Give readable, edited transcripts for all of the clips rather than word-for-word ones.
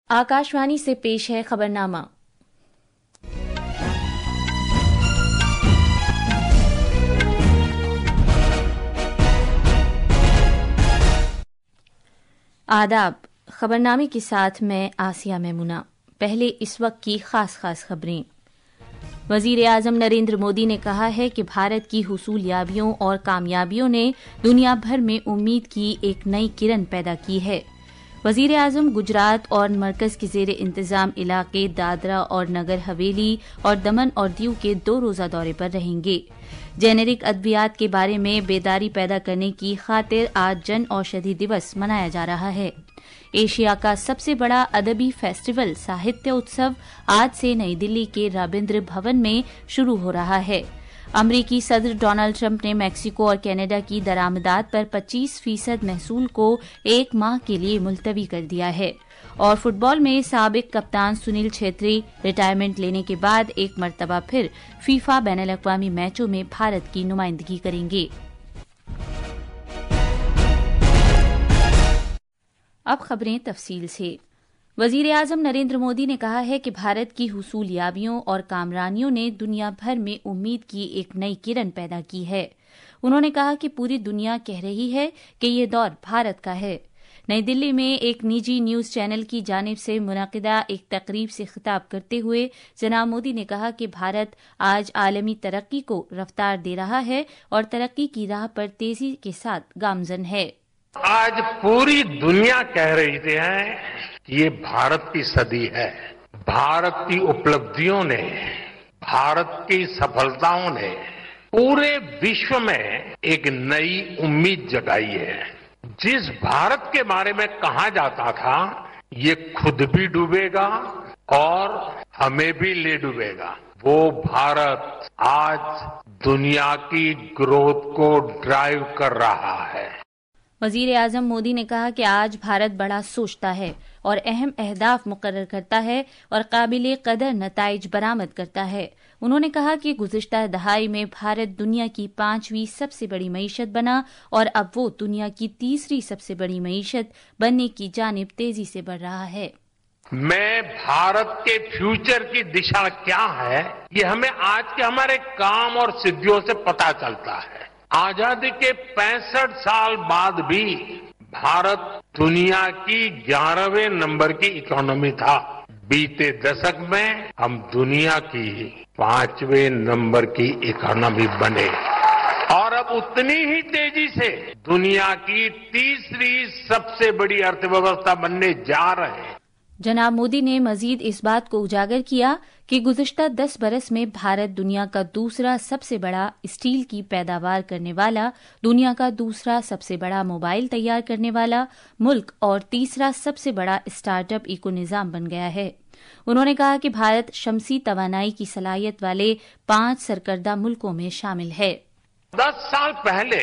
आकाशवाणी से पेश है खबरनामा। आदाब। खबरनामे के साथ मैं आसिया मेमुना। पहले इस वक्त की खास खबरें। वजीर आजम नरेंद्र मोदी ने कहा है कि भारत की हुसूलियाबियों और कामयाबियों ने दुनिया भर में उम्मीद की एक नई किरण पैदा की है। वजीर आजम गुजरात और मरकज के जेर इंतजाम इलाके दादरा और नगर हवेली और दमन और दीव के 2 रोजा दौरे पर रहेंगे। जेनेरिक अद्वियात के बारे में बेदारी पैदा करने की खातिर आज जन औषधि दिवस मनाया जा रहा है। एशिया का सबसे बड़ा अदबी फेस्टिवल साहित्य उत्सव आज से नई दिल्ली के रविंद्र भवन में शुरू हो रहा है। अमरीकी सदर डोनाल्ड ट्रंप ने मेक्सिको और कनाडा की दरामदात पर 25% महसूल को 1 माह के लिए मुलतवी कर दिया है। और फुटबॉल में साबिक कप्तान सुनील छेत्री रिटायरमेंट लेने के बाद एक मरतबा फिर फीफा बैनुल-अक़वामी मैचों में भारत की नुमाइंदगी करेंगे। अब खबरें तफसील से। वजीर आजम नरेंद्र मोदी ने कहा है कि भारत की हुसूलियाबियों और कामरानियों ने दुनिया भर में उम्मीद की एक नई किरण पैदा की है। उन्होंने कहा कि पूरी दुनिया कह रही है कि ये दौर भारत का है। नई दिल्ली में एक निजी न्यूज चैनल की जानिब से मुनक़िदा एक तकरीब से खिताब करते हुए जनाब मोदी ने कहा कि भारत आज आलमी तरक्की को रफ्तार दे रहा है और तरक्की की राह पर तेजी के साथ गामजन है। आज पूरी दुनिया कह रही है कि ये भारत की सदी है। भारत की उपलब्धियों ने, भारत की सफलताओं ने पूरे विश्व में एक नई उम्मीद जगाई है। जिस भारत के बारे में कहा जाता था ये खुद भी डूबेगा और हमें भी ले डूबेगा, वो भारत आज दुनिया की ग्रोथ को ड्राइव कर रहा है। वजीर आजम मोदी ने कहा कि आज भारत बड़ा सोचता है और अहम अहदाफ मुकर्रर करता है और काबिल कदर नताइज बरामद करता है। उन्होंने कहा कि गुज़िश्ता दहाई में भारत दुनिया की 5वीं सबसे बड़ी मईशत बना और अब वो दुनिया की 3री सबसे बड़ी मईशत बनने की जानिब तेजी से बढ़ रहा है। मैं भारत के फ्यूचर की दिशा क्या है ये हमें आज के हमारे काम और सिद्धियों से पता चलता है। आजादी के 65 साल बाद भी भारत दुनिया की 11वें नंबर की इकोनॉमी था। बीते दशक में हम दुनिया की 5वें नंबर की इकोनॉमी बने और अब उतनी ही तेजी से दुनिया की 3री सबसे बड़ी अर्थव्यवस्था बनने जा रहे हैं। जनाब मोदी ने मजीद इस बात को उजागर किया कि गुज़िश्ता 10 बरस में भारत दुनिया का दूसरा सबसे बड़ा स्टील की पैदावार करने वाला, दुनिया का दूसरा सबसे बड़ा मोबाइल तैयार करने वाला मुल्क और 3रा सबसे बड़ा स्टार्टअप इको निज़ाम बन गया है। उन्होंने कहा कि भारत शमसी तवानाई की सलाहियत वाले 5 सरकर्दा मुल्कों में शामिल है। 10 साल पहले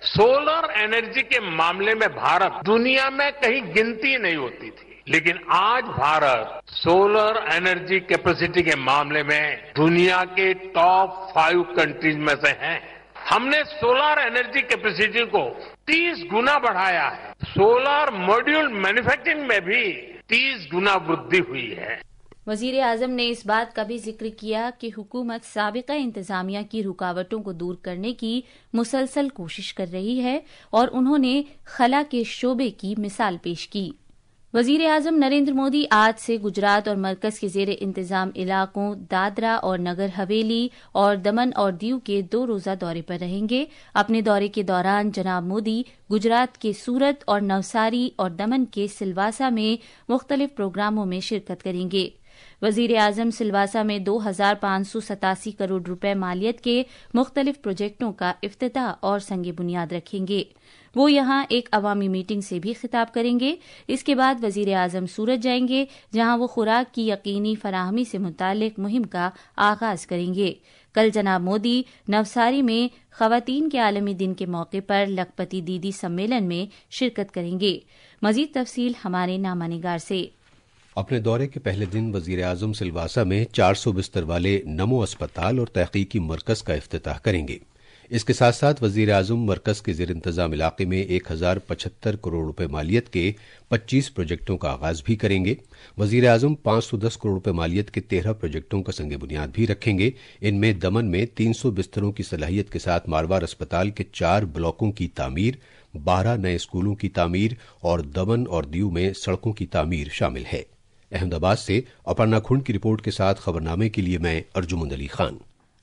सोलर एनर्जी के मामले में भारत दुनिया में कहीं गिनती नहीं होती थी, लेकिन आज भारत सोलर एनर्जी कैपेसिटी के मामले में दुनिया के टॉप 5 कंट्रीज में से है। हमने सोलर एनर्जी कैपेसिटी को 30 गुना बढ़ाया है। सोलर मॉड्यूल मैन्युफैक्चरिंग में भी 30 गुना वृद्धि हुई है। वजीर आजम ने इस बात का भी जिक्र किया कि हुकूमत साबिका इंतजामिया की रुकावटों को दूर करने की मुसलसल कोशिश कर रही है और उन्होंने खला के शोबे की मिसाल पेश की। वजीर आजम नरेंद्र मोदी आज से गुजरात और मरकज के जेर इंतजाम इलाकों दादरा और नगर हवेली और दमन और दीव के 2 रोजा दौरे पर रहेंगे। अपने दौरे के दौरान जनाब मोदी गुजरात के सूरत और नवसारी और दमन के सिलवासा में मुख्तलिफ प्रोग्रामों में शिरकत करेंगे। वजीर आजम सिलवासा में 2587 करोड़ रुपए मालियत के मुख्तलिफ प्रोजेक्टों का इफ्तिताह और संगे बुनियाद रखेंगे। वो यहां एक अवामी मीटिंग से भी खिताब करेंगे। इसके बाद वजीर आजम सूरत जाएंगे जहां वो खुराक की यकीनी फराहमी से मुतालिक मुहिम का आगाज करेंगे। कल जनाब मोदी नवसारी में खवातीन के आलमी दिन के मौके पर लखपति दीदी सम्मेलन में शिरकत करेंगे। मजीद तफसील हमारे नामानिगार से। अपने दौरे के पहले दिन वजीर आजम सिलवासा में 400 बिस्तर वाले नमो अस्पताल और तहकीकी मरकज का इफ्तिताह करेंगे। اس کے ساتھ ساتھ وزیر اعظم مرکز کے زیر انتظام علاقے میں 1075 کروڑ روپے مالیت کے 25 پروجیکٹوں کا آغاز بھی کریں گے۔ وزیر اعظم 510 کروڑ روپے مالیت کے 13 پروجیکٹوں کا سنگ بنیاد بھی رکھیں گے۔ ان میں دمن میں 300 بستروں کی صلاحیت کے ساتھ ماروار اسپتال کے 4 بلاکوں کی تعمیر، 12 نئے اسکولوں کی تعمیر اور دمن اور دیو میں سڑکوں کی تعمیر شامل ہے۔ احمد آباد سے اپرنا کھنڈ کی رپورٹ کے ساتھ خبرنامے کے لیے میں ارجمند علی خان۔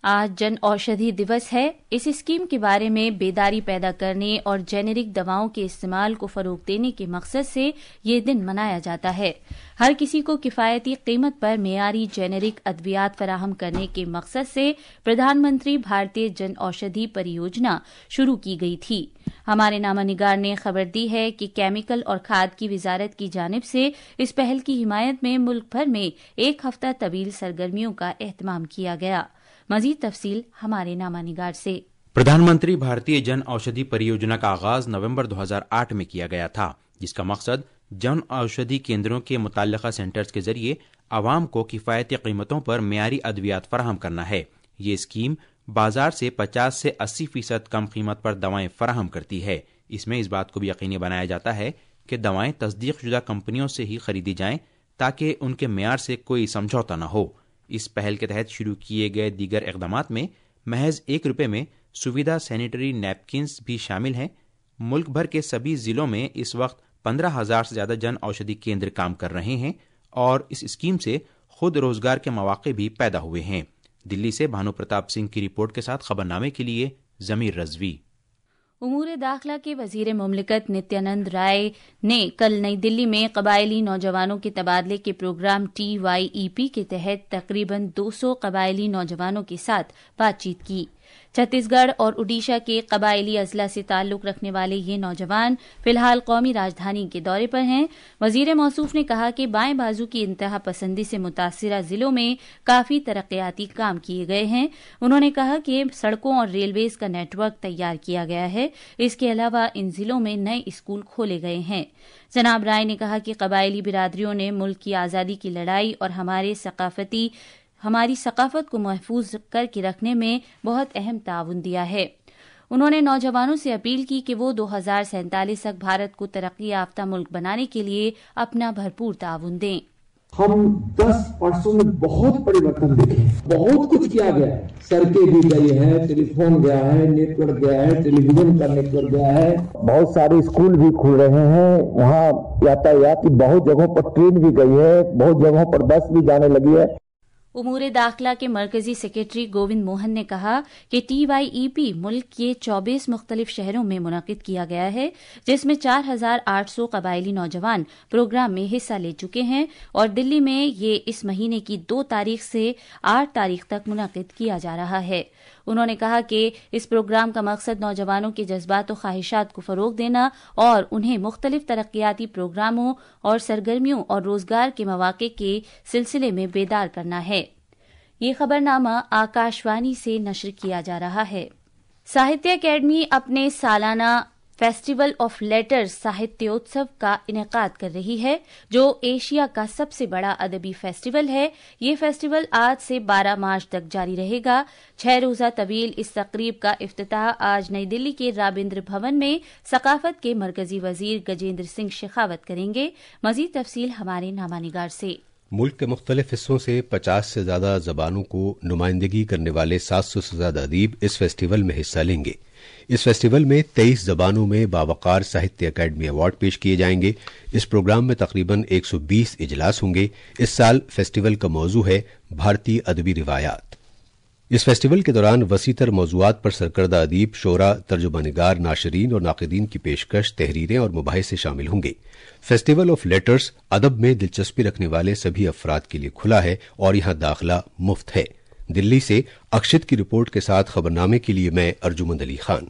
آج جن اوشدھی دیوس ہے۔ اس اسکیم کے بارے میں بیداری پیدا کرنے اور جینرک دواؤں کے استعمال کو فروغ دینے کے مقصد سے یہ دن منایا جاتا ہے۔ ہر کسی کو کفایتی قیمت پر معیاری جینرک ادویات فراہم کرنے کے مقصد سے پردھان منتری بھارتیہ جن اوشدھی پریوجنا شروع کی گئی تھی۔ ہمارے نامہ نگار نے خبر دی ہے کہ کیمیکل اور کھاد کی وزارت کی جانب سے اس پہل کی حمایت میں ملک بھر میں ایک ہفتہ طویل سرگرمیوں کا اہتمام کیا گیا۔ مزید تفصیل ہمارے نامہ نگار سے۔ پردھان منتری بھارتیہ جن اوشدھی پریوجنا کا آغاز نومبر 2008 میں کیا گیا تھا، جس کا مقصد جن اوشدھی کیندروں کے متعلقہ سینٹرز کے ذریعے عوام کو کفایتی قیمتوں پر معیاری ادویات فراہم کرنا ہے۔ یہ اسکیم بازار سے 50 سے 80% کم قیمت پر دوائیں فراہم کرتی ہے۔ اس میں اس بات کو بھی یقینی بنایا جاتا ہے کہ دوائیں تصدیق شدہ کمپنیوں سے ہی خریدی جائیں تاکہ ان کے معیار سے کوئی سمجھوتا نہ ہو۔ اس پہل کے تحت شروع کیے گئے دیگر اقدامات میں محض ₹1 میں سویدھا سینیٹری نیپکنز بھی شامل ہیں۔ ملک بھر کے سبھی ضلعوں میں اس وقت 15,000 سے زیادہ جن اوشدھی کیندر کام کر رہے ہیں اور اس اسکیم سے خود روزگار کے مواقع بھی پیدا ہوئے ہیں۔ دلی سے بھانو پرتاپ سنگھ کی رپورٹ کے ساتھ خبرنامے کے لیے ضمیر رضوی۔ امور داخلہ کے وزیر مملکت نتیانند رائے نے کل نئی دلی میں قبائلی نوجوانوں کے تبادلے کے پروگرام TYEP کے تحت تقریباً 200 قبائلی نوجوانوں کے ساتھ بات چیت کی۔ چھتیس گڑھ اور اڈیشہ کے قبائلی اضلاع سے تعلق رکھنے والے یہ نوجوان فی الحال قومی راجدھانی کے دورے پر ہیں۔ وزیر موصوف نے کہا کہ بائیں بازو کی انتہا پسندی سے متاثرہ ضلعوں میں کافی ترقیاتی کام کیے گئے ہیں۔ انہوں نے کہا کہ سڑکوں اور ریلویز کا نیٹ ورک تیار کیا گیا ہے۔ اس کے علاوہ ان ضلعوں میں نئے اسکول کھولے گئے ہیں۔ جناب رائے نے کہا کہ قبائلی برادریوں نے ملک کی آزادی کی لڑائی اور ہماری ثقافت کو محفوظ کر کے رکھنے میں بہت اہم تعاون دیا ہے۔ انہوں نے نوجوانوں سے اپیل کی کہ وہ 2047 تک بھارت کو ترقی یافتہ ملک بنانے کے لیے اپنا بھرپور تعاون دیں۔ ہم 10 برسوں میں بہت پریورتن دیکھے، بہت کچھ کیا گیا ہے۔ سڑکیں بھی گئی ہے، ٹیلی فون گیا ہے، نیٹ ورک گیا ہے، ٹیلی ویژن کا نیٹ ورک گیا ہے، بہت سارے اسکول بھی کھل رہے ہیں، وہاں یاتایات کی بہت جگہوں پر ٹرین بھی گئی ہے، بہت جگہوں پر بس بھی جانے لگی ہے۔ امور داخلہ کے مرکزی سیکریٹری گووند موہن نے کہا کہ TYEP ملک کے 24 مختلف شہروں میں منعقد کیا گیا ہے، جس میں 4,800 قبائلی نوجوان پروگرام میں حصہ لے چکے ہیں اور دلی میں یہ اس مہینے کی 2 تاریخ سے 8 تاریخ تک منعقد کیا جا رہا ہے۔ انہوں نے کہا کہ اس پروگرام کا مقصد نوجوانوں کے جذبات و خواہشات کو فروغ دینا اور انہیں مختلف ترقیاتی پروگراموں اور سرگرمیوں اور روزگار کے مواقع کے سلسلے میں بیدار کرنا ہے۔ یہ خبرنامہ آکاشوانی سے نشر کیا جا رہا ہے۔ ساہتیہ اکیڈمی اپنے سالانہ فیسٹیول آف لیٹرز ساہتیوتسو کا انعقاد کر رہی ہے، جو ایشیا کا سب سے بڑا ادبی فیسٹیول ہے۔ یہ فیسٹیول آج سے 12 مارچ تک جاری رہے گا۔ 6 روزہ طویل اس تقریب کا افتتاح آج نئی دلی کے رابندر بھون میں ثقافت کے مرکزی وزیر گجیندر سنگھ شیخاوت کریں گے۔ مزید تفصیل ہمارے نامہ نگار سے۔ ملک کے مختلف حصوں سے 50 سے زیادہ زبانوں کو نمائندگی کرنے والے 700 سے زیادہ ادیب اس فیسٹیول میں حصہ لیں گے۔ اس فیسٹیول میں 23 زبانوں میں باوقار ساہتیہ اکیڈمی ایوارڈ پیش کیے جائیں گے۔ اس پروگرام میں تقریباً 120 اجلاس ہوں گے۔ اس سال فیسٹیول کا موضوع ہے بھارتی ادبی روایات۔ اس فیسٹیول کے دوران وسیع تر موضوعات پر سرکردہ ادیب، شعراء، ترجمہ نگار، ناشرین اور ناقدین کی پیشکش، تحریریں اور مباحثے شامل ہوں گے۔ فیسٹیول آف لیٹرز ادب میں دلچسپی رکھنے والے سبھی افراد کے لیے کھلا ہے اور یہاں داخلہ مفت ہے۔ دلی سے اکشت کی رپورٹ کے ساتھ خبرنامے کے لیے میں ارجمند علی خان۔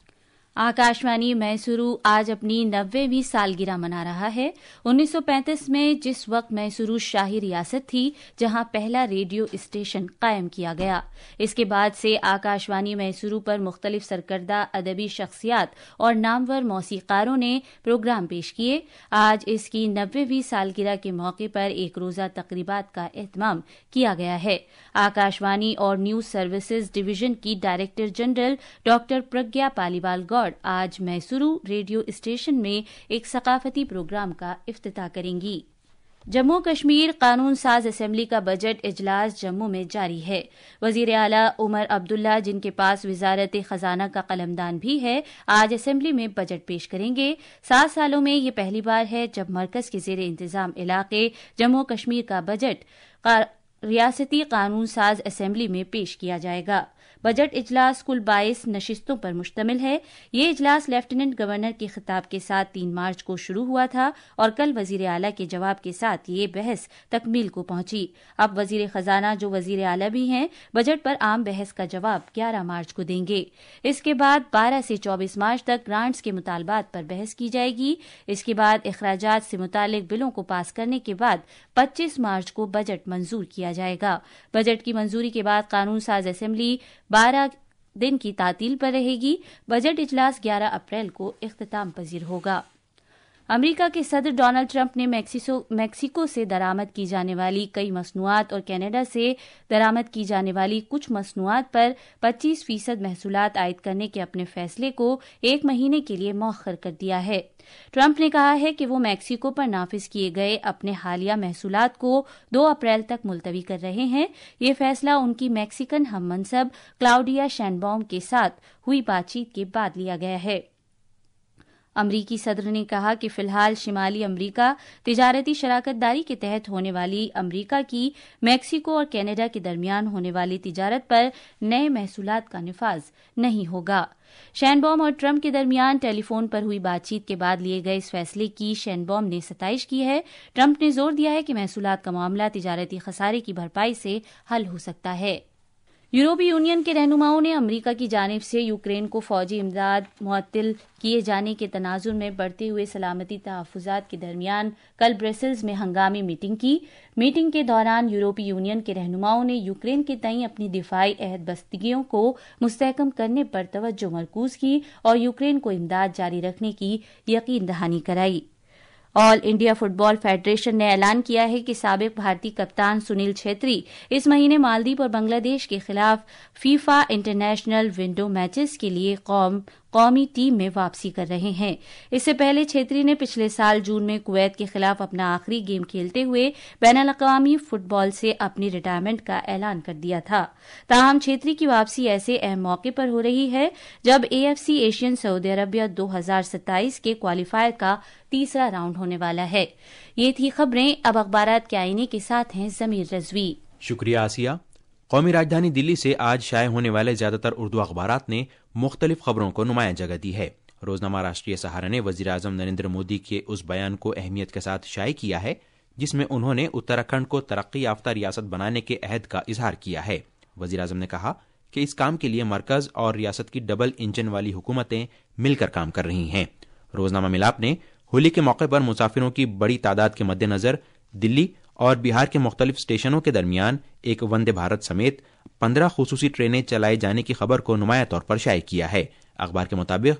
आकाशवाणी मैसूरू आज अपनी 90वीं सालगिरह मना रहा है। 1935 में जिस वक्त मैसूरू शाही रियासत थी, जहां पहला रेडियो स्टेशन कायम किया गया, इसके बाद से आकाशवाणी मैसूरू पर मुख्तलिफ सरकर्दा अदबी शख्सियात और नामवर मौसीकारों ने प्रोग्राम पेश किए। आज इसकी 90वीं सालगिरह के मौके पर एक रोजा तकरीबात का एहतमाम किया गया है। आकाशवाणी और न्यूज सर्विसेज डिवीजन की director general doctor Pragya Paliwal आज मैसूरू रेडियो स्टेशन में एक सकाफती प्रोग्राम का इफ्तिताह करेंगी। जम्मू कश्मीर कानून साज असेंबली का बजट इजलास जम्मू में जारी है। वजीर आला उमर अब्दुल्ला, जिनके पास वजारत खजाना का कलमदान भी है, आज असेंबली में बजट पेश करेंगे। 7 सालों में ये पहली बार है जब मरकज के जेर इंतजाम इलाके जम्मू कश्मीर का बजट रियासती कानून साज असेंबली में पेश किया जाएगा। बजट इजलास कुल 22 नशिस्तों पर मुश्तमिल है। ये इजलास लेफ्टिनेंट गवर्नर के खिताब के साथ 3 मार्च को शुरू हुआ था और कल वजीर आला के जवाब के साथ ये बहस तकमील को पहुंची। अब वजीर खजाना, जो वजीर आला भी हैं, बजट पर आम बहस का जवाब 11 मार्च को देंगे। इसके बाद 12 से 24 मार्च तक ग्रांट्स के मुतालबात पर बहस की जाएगी। इसके बाद इखराजात से मुतालिक बिलों को पास करने के बाद 25 मार्च को बजट मंजूर किया जाएगा। बजट की मंजूरी के बाद कानून साज असेंबली 12 दिन की तातील पर रहेगी। बजट इजलास 11 अप्रैल को इख्तिताम पजीर होगा। अमेरिका के सदर डोनाल्ड ट्रंप ने मैक्सिको से दरामद की जाने वाली कई मसनूआत और कनाडा से दरामद की जाने वाली कुछ मसनूआत पर 25% महसूलात आयद करने के अपने फैसले को 1 महीने के लिए मौखर कर दिया है। ट्रंप ने कहा है कि वो मैक्सिको पर नाफिज किए गए अपने हालिया महसूलात को 2 अप्रैल तक मुलतवी कर रहे हैं। ये फैसला उनकी मैक्सिकन हममनसब क्लाउडिया शैनबॉम के साथ हुई बातचीत के बाद लिया गया है। अमरीकी सदर ने कहा कि फिलहाल शिमाली अमरीका तिजारती शराकतदारी के तहत होने वाली अमरीका की मैक्सिको और कनाडा के दरमियान होने वाली तिजारत पर नए महसूलात का निफाज नहीं होगा। शैनबॉम और ट्रंप के दरमियान टेलीफोन पर हुई बातचीत के बाद लिए गए इस फैसले की शैनबॉम ने सताइश की है। ट्रंप ने जोर दिया है कि महसूलात का मामला तिजारती खसारे की भरपाई से हल हो सकता है। यूरोपीय यूनियन के रहनुमाओं ने अमरीका की जानिब से यूक्रेन को फौजी इमदाद मुअत्तल किए जाने के तनाजुर में बढ़ते हुए सलामती तहफ़्फ़ुज़ात के दरमियान कल ब्रसेल्स में हंगामी मीटिंग की। मीटिंग के दौरान यूरोपीय यूनियन के रहनुमाओं ने यूक्रेन के तईं अपनी दिफाई अहद बस्तिगियों को मुस्तहकम करने पर तवज्जो मरकूज की और यूक्रेन को इमदाद जारी रखने की यकीन दहानी कराई। ऑल इंडिया फुटबॉल फेडरेशन ने ऐलान किया है कि साबिक भारतीय कप्तान सुनील छेत्री इस महीने मालदीव और बांग्लादेश के खिलाफ फीफा इंटरनेशनल विंडो मैचेस के लिए कौमी टीम में वापसी कर रहे हैं। इससे पहले छेत्री ने पिछले साल जून में कुवैत के खिलाफ अपना आखिरी गेम खेलते हुए बैनुल-अक़वामी फुटबॉल से अपनी रिटायरमेंट का ऐलान कर दिया था। ताहम छेत्री की वापसी ऐसे अहम मौके पर हो रही है जब AFC एशियन सऊदी अरबिया 2027 के क्वालीफायर का तीसरा राउंड होने वाला है। ये थी खबरें। अब अखबारात के आईने के साथ हैं ज़मीर रज़वी। शुक्रिया आसिया। कौमी राजधानी दिल्ली से आज शाये होने वाले ज्यादातर उर्दू अखबारात ने मुख्तलिफ खबरों को नुमायां जगह दी है। रोजनामा राष्ट्रीय सहारा ने वजीर आजम नरेंद्र मोदी के उस बयान को अहमियत के साथ शाये किया है जिसमें उन्होंने उत्तराखंड को तरक्की याफ्ता रियासत बनाने के अहद का इजहार किया है। वजीर आजम ने कहा कि इस काम के लिए मरकज और रियासत की डबल इंजन वाली हुकूमतें मिलकर काम कर रही हैं। रोजनामा मिलाप ने होली के मौके पर मुसाफिरों की बड़ी तादाद के मद्देनजर दिल्ली और बिहार के मुख्तलिफ स्टेशनों के दरमियान एक वंदे भारत समेत 15 खुसूसी ट्रेनें चलाए जाने की खबर को नुमाया तौर पर शाये किया है। अखबार के मुताबिक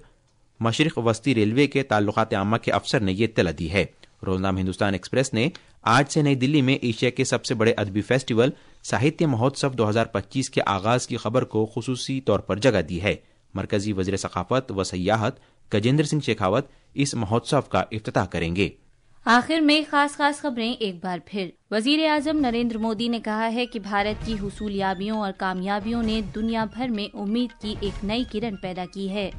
मशरिक वस्ती रेलवे के ताल्लुकात आम्मा के अफसर ने यह इत्तला दी है। रोजनामा हिंदुस्तान एक्सप्रेस ने आज से नई दिल्ली में एशिया के सबसे बड़े अदबी फेस्टिवल साहित्य महोत्सव 2025 के आगाज की खबर को खुसूसी तौर पर जगह दी है। मरकजी वज़ीर सकाफत व सयाहत गजेंद्र सिंह शेखावत इस महोत्सव का इफ्तिताह करेंगे। आखिर में खास खबरें एक बार फिर। वजीर आजम नरेंद्र मोदी ने कहा है कि भारत की हुसूलियाबियों और कामयाबियों ने दुनिया भर में उम्मीद की एक नई किरण पैदा की है।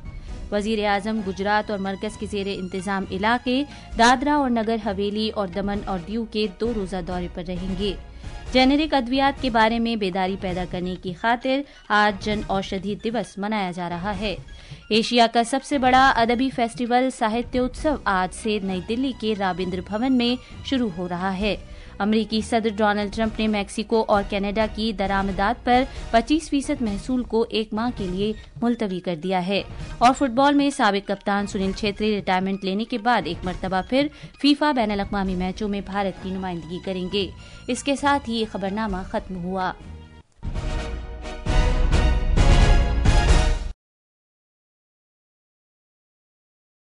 वजीर आजम गुजरात और मरकज के जेर इंतजाम इलाके दादरा और नगर हवेली और दमन और दीव के 2 रोजा दौरे पर रहेंगे। जेनेरिक अद्वियात के बारे में बेदारी पैदा करने की खातिर आज जन औषधि दिवस मनाया जा रहा है। एशिया का सबसे बड़ा अदबी फेस्टिवल साहित्य उत्सव आज से नई दिल्ली के राबिंद्र भवन में शुरू हो रहा है। امریکی صدر ڈونلڈ ٹرمپ نے میکسیکو اور کینیڈا کی درآمدات پر 25% محصول کو 1 ماہ کے لیے ملتوی کر دیا ہے۔ اور فٹ بال میں سابق کپتان سنیل چھیتری ریٹائرمنٹ لینے کے بعد ایک مرتبہ پھر فیفا بین الاقوامی میچوں میں بھارت کی نمائندگی کریں گے۔ اس کے ساتھ ہی یہ خبرنامہ ختم ہوا۔